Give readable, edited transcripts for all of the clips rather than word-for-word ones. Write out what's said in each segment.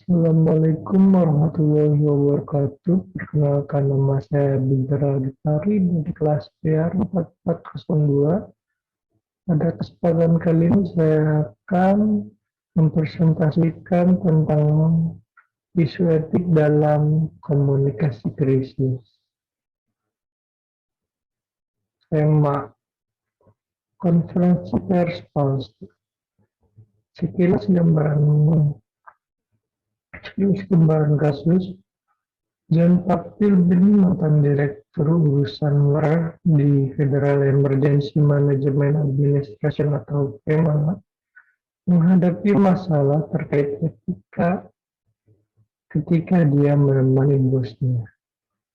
Assalamualaikum warahmatullahi wabarakatuh. Perkenalkan, nama saya Bintara Gitari dari kelas PR 4402. Pada kesempatan kali ini saya akan mempresentasikan tentang isu etik dalam komunikasi krisis. Tema konferensi pers palsu. Sekilas gambaran kasus. John Philbin, mantan Direktur Urusan Luar di Federal Emergency Management Administration atau FEMA, menghadapi masalah terkait etika ketika dia menemani bosnya,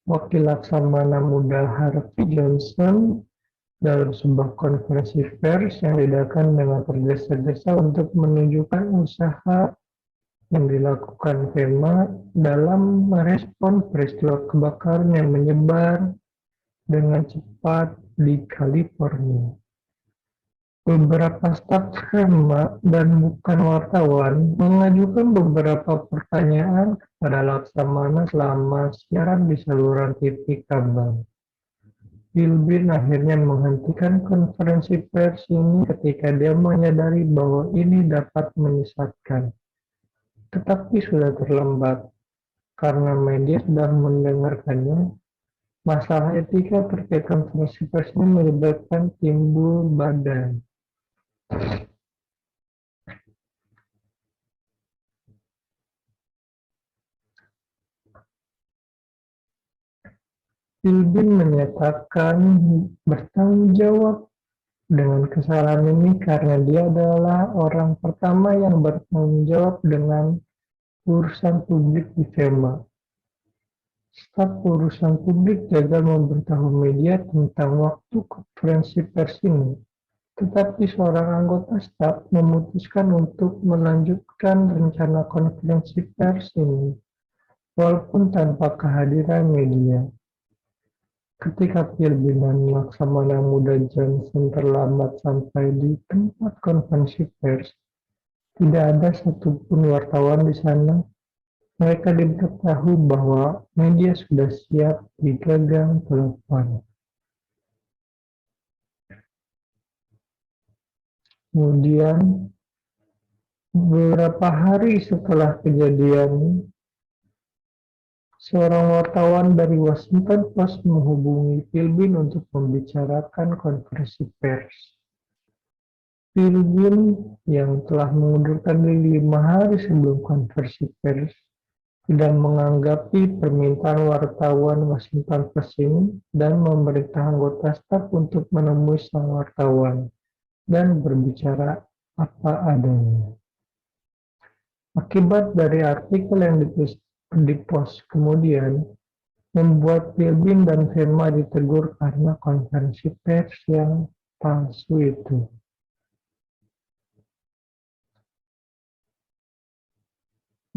Wakil Laksamana Muda Harvey Johnson, dalam sebuah konferensi pers yang diadakan dengan tergesa-gesa untuk menunjukkan usaha yang dilakukan FEMA dalam merespon peristiwa kebakaran yang menyebar dengan cepat di California. Beberapa staf FEMA dan bukan wartawan mengajukan beberapa pertanyaan kepada Laksamana selama siaran di saluran TV kabel. Philbin akhirnya menghentikan konferensi pers ini ketika dia menyadari bahwa ini dapat menyesatkan. Tetapi sudah terlambat, karena media sudah mendengarkannya. Masalah etika terkait konferensi pers ini menyebabkan timbul badai. Philbin menyatakan bertanggung jawab dengan kesalahan ini karena dia adalah orang pertama yang bertanggung jawab dengan urusan publik di FEMA. Staf urusan publik gagal memberitahu media tentang waktu konferensi pers ini, tetapi seorang anggota staf memutuskan untuk melanjutkan rencana konferensi pers ini, walaupun tanpa kehadiran media. Ketika Philbin dan Laksamana Muda Johnson terlambat sampai di tempat konferensi pers, tidak ada satupun wartawan di sana. Mereka diberitahu bahwa media sudah siap di gagang telepon. Kemudian, beberapa hari setelah kejadian, seorang wartawan dari Washington Post menghubungi Philbin untuk membicarakan konferensi pers. Philbin yang telah mengundurkan diri 5 hari sebelum konferensi pers tidak menanggapi permintaan wartawan Washington Post ini dan memerintah anggota staf untuk menemui sang wartawan dan berbicara apa adanya. Akibat dari artikel yang di-post kemudian membuat Philbin dan FEMA ditegur karena konferensi pers yang palsu itu.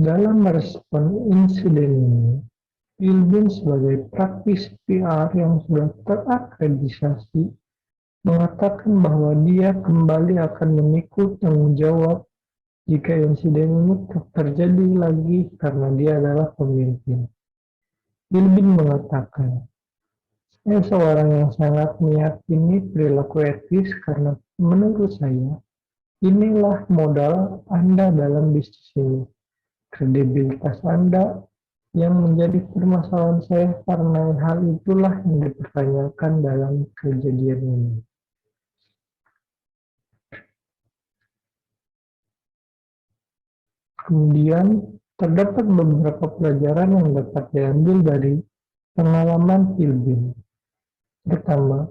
Dalam merespon insiden ini, Philbin sebagai praktisi PR yang sudah terakreditasi mengatakan bahwa dia kembali akan memikul tanggung jawab jika insiden ini terjadi lagi karena dia adalah pemimpin. Philbin mengatakan, saya seorang yang sangat meyakini perilaku etis karena menurut saya, inilah modal Anda dalam bisnis ini. Kredibilitas Anda yang menjadi permasalahan saya karena hal itulah yang dipertanyakan dalam kejadian ini. Kemudian, terdapat beberapa pelajaran yang dapat diambil dari pengalaman Philbin. Pertama,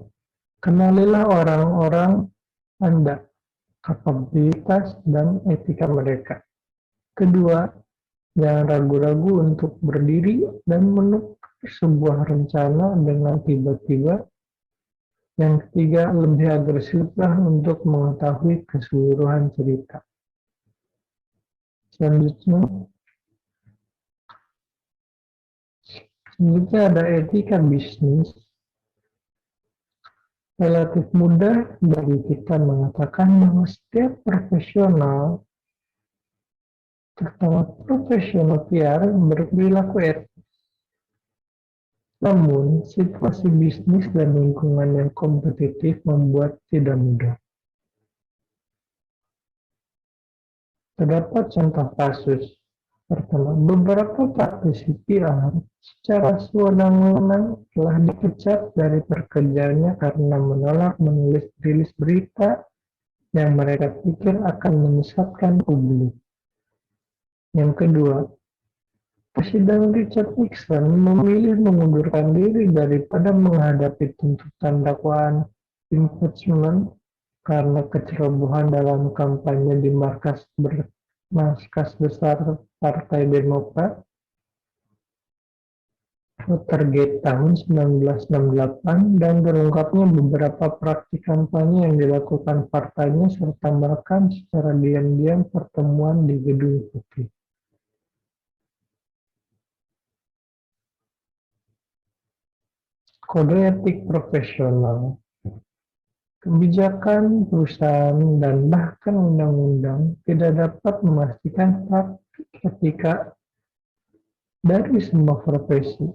kenalilah orang-orang Anda, kapabilitas dan etika mereka. Kedua, jangan ragu-ragu untuk berdiri dan menukar sebuah rencana dengan tiba-tiba. Yang ketiga, lebih agresiflah untuk mengetahui keseluruhan cerita. Selanjutnya ada etika bisnis. Relatif mudah bagi kita mengatakan bahwa setiap profesional Pertama, profesional PR berperilaku etis. Namun, situasi bisnis dan lingkungan yang kompetitif membuat tidak mudah. Terdapat contoh kasus. Pertama, beberapa praktisi PR secara sewenang-wenang telah dipecat dari pekerjaannya karena menolak menulis rilis berita yang mereka pikir akan menyesatkan publik. Yang kedua, Presiden Richard Nixon memilih mengundurkan diri daripada menghadapi tuntutan dakwaan impeachment karena kecerobohan dalam kampanye di markas besar Partai Demokrat. Watergate tahun 1968 dan terungkapnya beberapa praktik kampanye yang dilakukan partainya serta merekam secara diam-diam pertemuan di Gedung Putih. Kode etik profesional, kebijakan perusahaan dan bahkan undang-undang tidak dapat memastikan praktik etika dari semua profesi.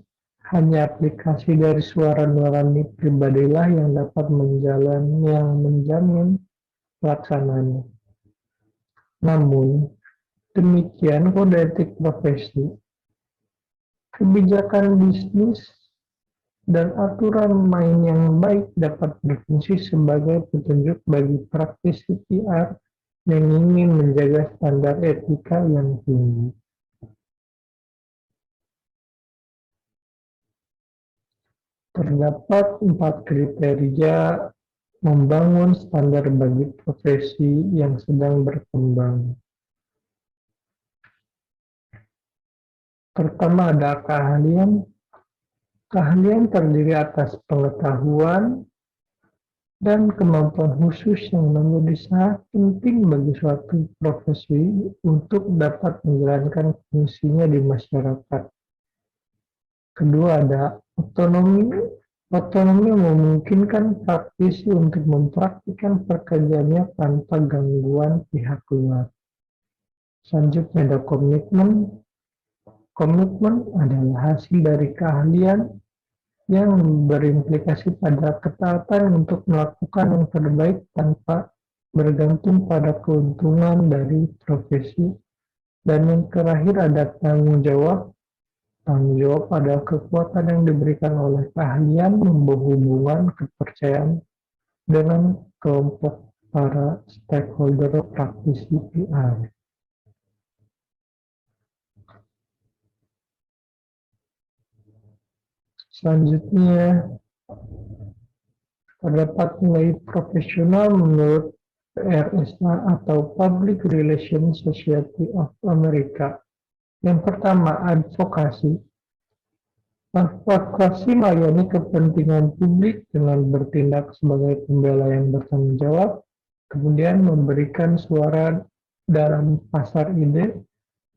Hanya aplikasi dari suara nurani pribadilah yang dapat menjamin pelaksanaannya. Namun, demikian kode etik profesi, kebijakan bisnis, dan aturan main yang baik dapat berfungsi sebagai petunjuk bagi praktisi PR yang ingin menjaga standar etika yang tinggi. Terdapat 4 kriteria membangun standar bagi profesi yang sedang berkembang. Pertama ada keahlian. Keahlian terdiri atas pengetahuan dan kemampuan khusus yang menjadi sangat penting bagi suatu profesi untuk dapat menjalankan fungsinya di masyarakat. Kedua ada otonomi. Otonomi memungkinkan praktisi untuk mempraktikkan pekerjaannya tanpa gangguan pihak luar. Selanjutnya ada komitmen. Komitmen adalah hasil dari keahlian yang berimplikasi pada ketaatan untuk melakukan yang terbaik tanpa bergantung pada keuntungan dari profesi. Dan yang terakhir ada tanggung jawab. Tanggung jawab adalah kekuatan yang diberikan oleh keahlian membawa hubungan kepercayaan dengan kelompok para stakeholder praktisi PR. Selanjutnya, terdapat nilai profesional menurut PRSA atau Public Relations Society of America. Yang pertama, advokasi. Advokasi melayani kepentingan publik dengan bertindak sebagai pembela yang bertanggung jawab, kemudian memberikan suara dalam pasar ide,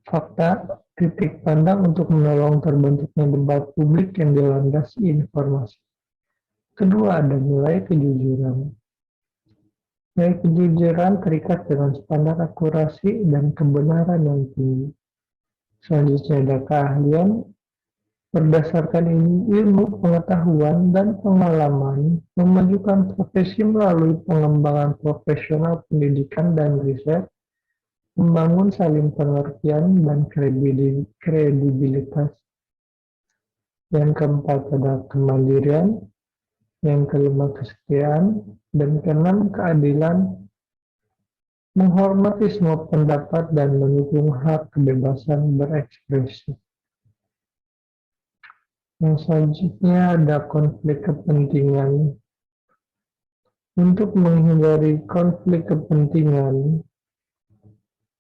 fakta, titik pandang untuk menolong terbentuknya debat publik yang dilandasi informasi. Kedua, ada nilai kejujuran. Nilai kejujuran terikat dengan standar akurasi dan kebenaran yang tinggi. Selanjutnya ada keahlian. Berdasarkan ilmu, pengetahuan, dan pengalaman, memajukan profesi melalui pengembangan profesional pendidikan dan riset, membangun saling pengertian dan kredibilitas. Yang keempat ada kemandirian, yang kelima kesetiaan, dan keenam keadilan, menghormati semua pendapat dan mendukung hak kebebasan berekspresi. Yang selanjutnya ada konflik kepentingan. Untuk menghindari konflik kepentingan,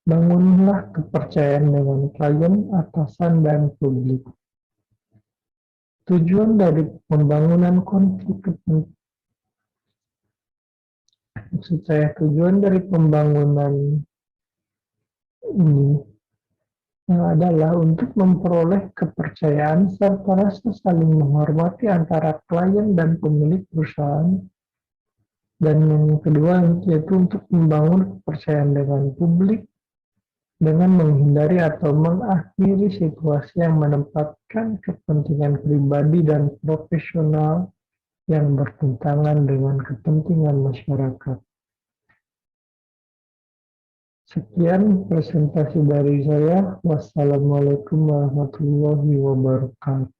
bangunlah kepercayaan dengan klien, atasan, dan publik. Tujuan dari pembangunan konflik kepentingan, tujuan dari pembangunan ini adalah untuk memperoleh kepercayaan serta rasa saling menghormati antara klien dan pemilik perusahaan. Dan yang kedua yaitu untuk membangun kepercayaan dengan publik dengan menghindari atau mengakhiri situasi yang menempatkan kepentingan pribadi dan profesional yang bertentangan dengan kepentingan masyarakat. Sekian presentasi dari saya. Wassalamualaikum warahmatullahi wabarakatuh.